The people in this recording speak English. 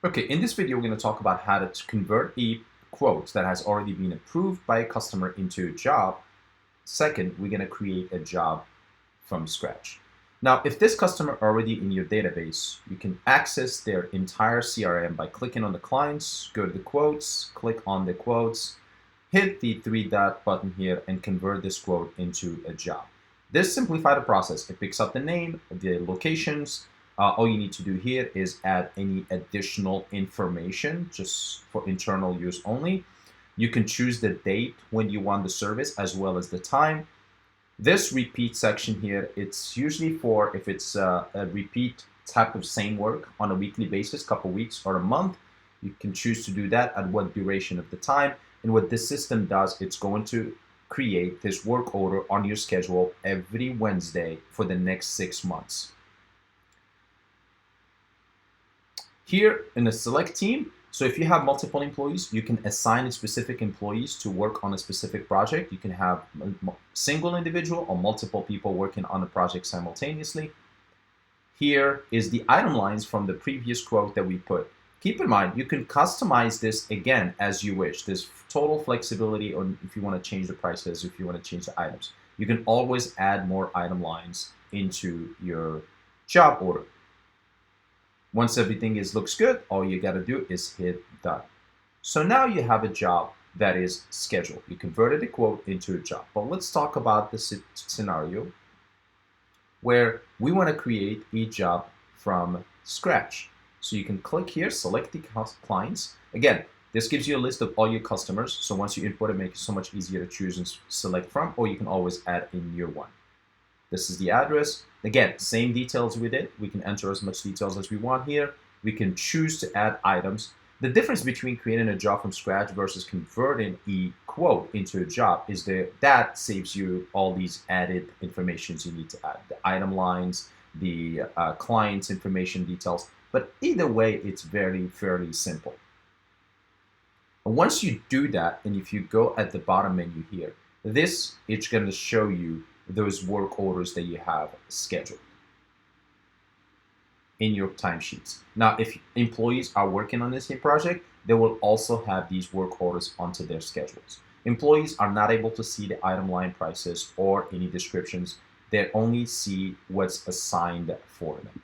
Okay, in this video, we're going to talk about how to convert a quote that has already been approved by a customer into a job. Second, we're going to create a job from scratch. Now, if this customer already in your database, you can access their entire CRM by clicking on the clients, go to the quotes, click on the quotes, hit the three-dot button here, and convert this quote into a job. This simplifies the process. It picks up the name, the locations. All you need to do here is add any additional information just for internal use only. You can choose the date when you want the service as well as the time. This repeat section here, it's usually for if it's a repeat type of same work on a weekly basis, couple weeks or a month. You can choose to do that at what duration of the time. And what this system does, it's going to create this work order on your schedule every Wednesday for the next 6 months. Here in the select team, so if you have multiple employees, you can assign specific employees to work on a specific project. You can have a single individual or multiple people working on a project simultaneously. Here is the item lines from the previous quote that we put. Keep in mind, you can customize this again as you wish. There's total flexibility on if you want to change the prices, if you want to change the items. You can always add more item lines into your job order. Once everything looks good, all you got to do is hit done. So now you have a job that is scheduled. You converted a quote into a job. But let's talk about the scenario where we want to create a job from scratch. So you can click here, select the clients. Again, this gives you a list of all your customers. So once you import it, it makes it so much easier to choose and select from, or you can always add in your one. This is the address. Again, same details we did. We can enter as much details as we want here. We can choose to add items. The difference between creating a job from scratch versus converting a quote into a job is that saves you all these added informations you need to add. The item lines, the client's information details. But either way, it's fairly simple. And once you do that, and if you go at the bottom menu here, it's going to show you those work orders that you have scheduled in your timesheets. Now, if employees are working on this project, they will also have these work orders onto their schedules. Employees are not able to see the item line prices or any descriptions. They only see what's assigned for them.